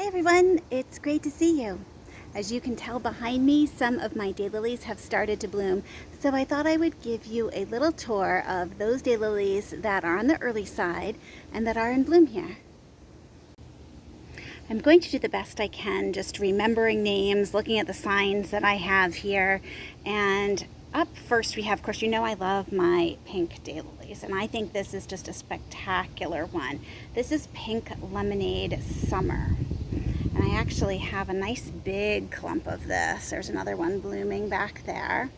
Hi everyone, it's great to see you. As you can tell behind me, some of my daylilies have started to bloom, so I thought I would give you a little tour of those daylilies that are on the early side and that are in bloom here. I'm going to do the best I can, just remembering names, looking at the signs that I have here. And up first we have, of course, you know I love my pink daylilies, and I think this is just a spectacular one. This is Pink Lemonade Summer. And I actually have a nice big clump of this. There's another one blooming back there.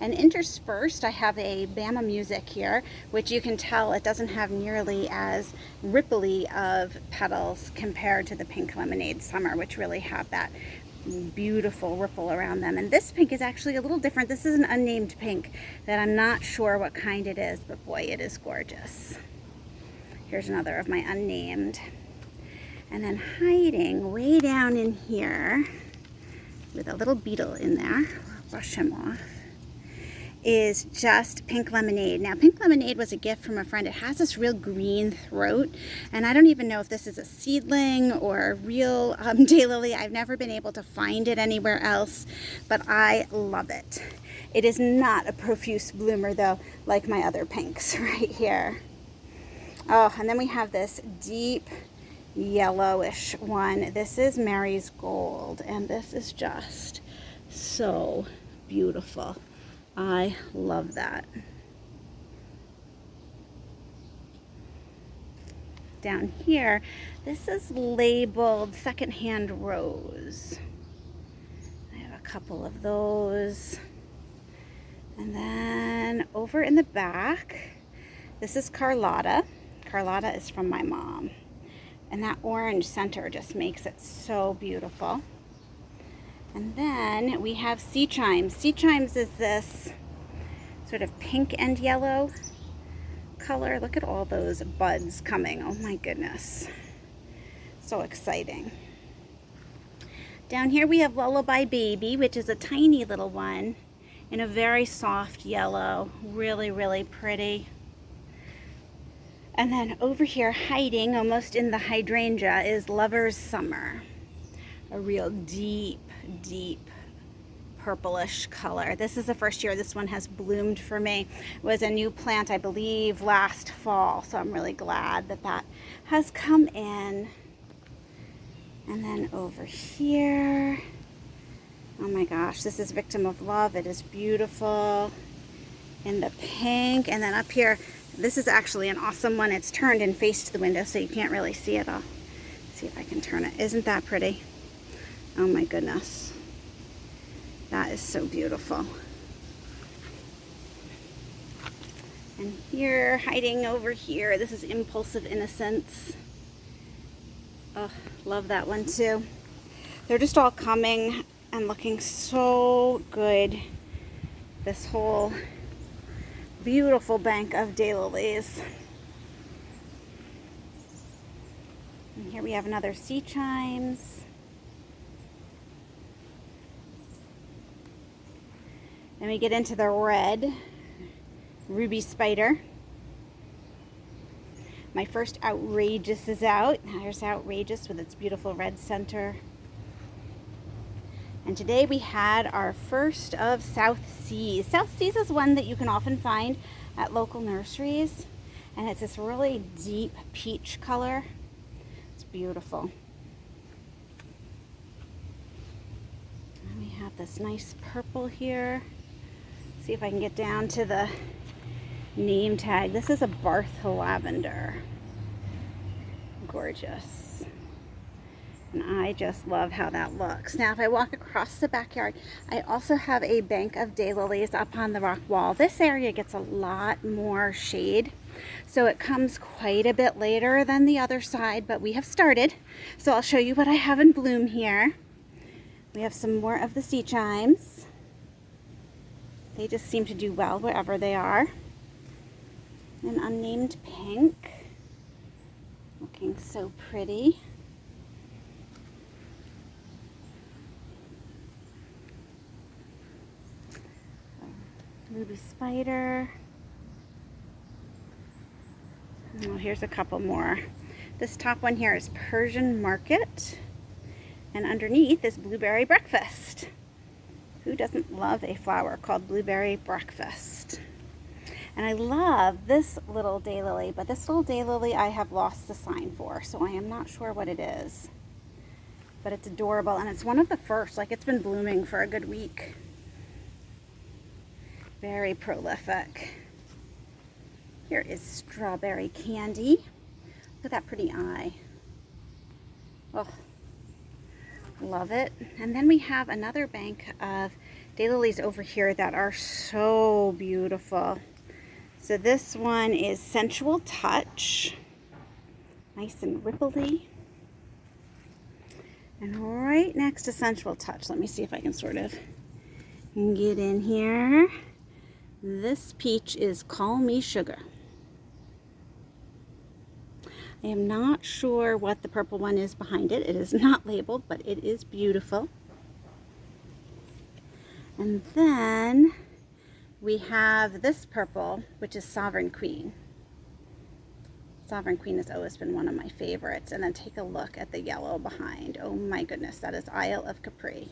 And interspersed, I have a Bama Music here, which you can tell it doesn't have nearly as ripply of petals compared to the Pink Lemonade Summer, which really have that beautiful ripple around them. And this pink is actually a little different. This is an unnamed pink that I'm not sure what kind it is, but boy, it is gorgeous. Here's another of my unnamed. And then hiding way down in here with a little beetle in there, I'll brush him off, is just Pink Lemonade. Now, Pink Lemonade was a gift from a friend. It has this real green throat, and I don't even know if this is a seedling or a real daylily. I've never been able to find it anywhere else, but I love it. It is not a profuse bloomer, though, like my other pinks right here. Oh, and then we have this deep yellowish one. This is Mary's Gold, and this is just so beautiful. I love that. Down here, this is labeled Secondhand Rose. I have a couple of those. And then over in the back, this is Carlotta. Carlotta is from my mom. And that orange center just makes it so beautiful. And then we have Sea Chimes. Sea Chimes is this sort of pink and yellow color. Look at all those buds coming. Oh my goodness. So exciting. Down here we have Lullaby Baby, which is a tiny little one in a very soft yellow. Really, really pretty. And then over here, hiding almost in the hydrangea, is Lover's Summer. A real deep, deep purplish color. This is the first year this one has bloomed for me. It was a new plant, I believe, last fall. So I'm really glad that that has come in. And then over here, oh my gosh, this is Victim of Love. It is beautiful in the pink. And then up here, this is actually an awesome one. It's turned and faced the window, so you can't really see it. I'll see if I can turn it. Isn't that pretty? Oh my goodness. That is so beautiful. And here, hiding over here, this is Impulsive Innocence. Oh, love that one too. They're just all coming and looking so good. This whole beautiful bank of daylilies. And here we have another Sea Chimes. Then we get into the red Ruby Spider. My first Outrageous is out. There's Outrageous with its beautiful red center. And today we had our first of South Seas. South Seas is one that you can often find at local nurseries. And it's this really deep peach color. It's beautiful. And we have this nice purple here. See if I can get down to the name tag. This is a Barth Lavender. Gorgeous. And I just love how that looks. Now, if I walk across the backyard, I also have a bank of daylilies up on the rock wall. This area gets a lot more shade, so it comes quite a bit later than the other side, but we have started. So I'll show you what I have in bloom here. We have some more of the Sea Chimes. They just seem to do well wherever they are. An unnamed pink. Looking so pretty. Ruby Spider. Oh, here's a couple more. This top one here is Persian Market. And underneath is Blueberry Breakfast. Who doesn't love a flower called Blueberry Breakfast? And I love this little daylily, but this little daylily I have lost the sign for, so I am not sure what it is. But it's adorable, and it's one of the first, like it's been blooming for a good week. Very prolific. Here is Strawberry Candy. Look at that pretty eye. Oh, love it. And then we have another bank of daylilies over here that are so beautiful. So this one is Sensual Touch. Nice and ripply. And right next to Sensual Touch, let me see if I can sort of get in here. This peach is Call Me Sugah. I am not sure what the purple one is behind it. It is not labeled, but it is beautiful. And then we have this purple, which is Soveriegn Queen. Soveriegn Queen has always been one of my favorites. And then take a look at the yellow behind. Oh my goodness, that is Isle of Capri.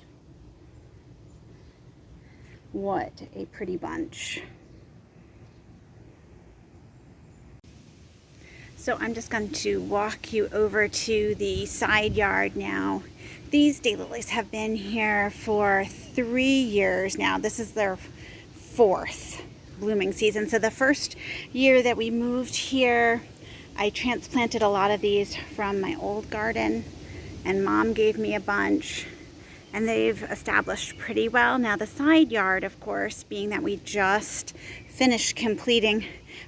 What a pretty bunch. So I'm just going to walk you over to the side yard now. These daylilies have been here for 3 years now. This is their 4th blooming season. So the first year that we moved here, I transplanted a lot of these from my old garden, and Mom gave me a bunch, and they've established pretty well. Now the side yard, of course, being that we just finished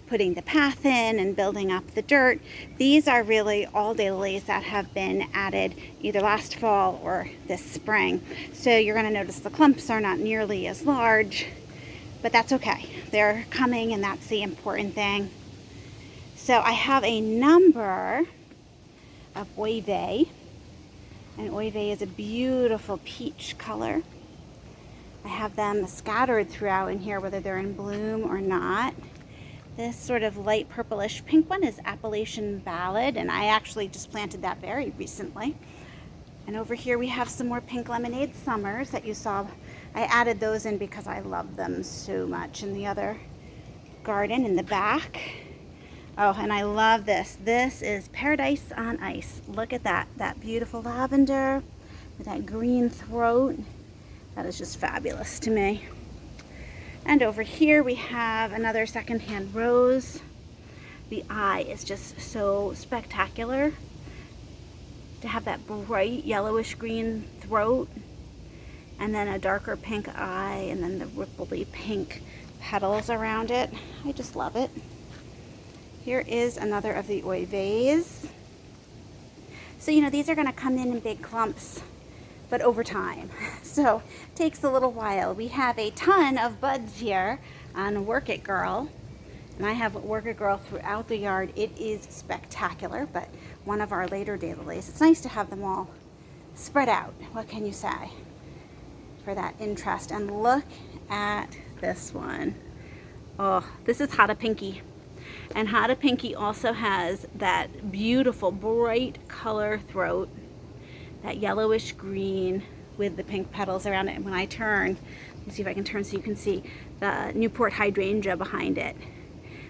putting the path in and building up the dirt, these are really all daylilies that have been added either last fall or this spring. So you're going to notice the clumps are not nearly as large, but that's okay. They're coming, and that's the important thing. So I have a number of Oive, and Oive is a beautiful peach color. I have them scattered throughout in here, whether they're in bloom or not. This sort of light purplish pink one is Appalachian Ballad, and I actually just planted that very recently. And over here we have some more pink lemonade summers that you saw. I added those in because I love them so much in the other garden in the back. Oh, and I love this. This is Paradise on Ice. Look at that. That beautiful lavender with that green throat. That is just fabulous to me. And over here we have another secondhand rose. The eye is just so spectacular. To have that bright yellowish green throat, and then a darker pink eye, and then the ripply pink petals around it. I just love it. Here is another of the Oives. So, you know, these are going to come in big clumps, but over time. So, it takes a little while. We have a ton of buds here on Work It Girl. And I have Work It Girl throughout the yard. It is spectacular, but one of our later daylilies. It's nice to have them all spread out. What can you say? For that interest. And look at this one. Oh, this is Hada Pinky. And Hada Pinky also has that beautiful bright color throat, that yellowish green with the pink petals around it. And when I turn, let me see if I can turn so you can see the Newport hydrangea behind it,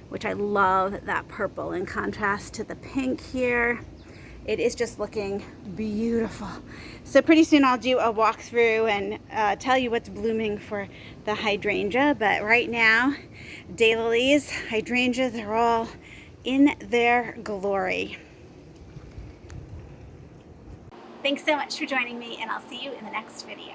which I love that purple in contrast to the pink here. It is just looking beautiful. So pretty soon I'll do a walkthrough and tell you what's blooming for the hydrangea. But right now, daylilies, hydrangeas, they're all in their glory. Thanks so much for joining me, and I'll see you in the next video.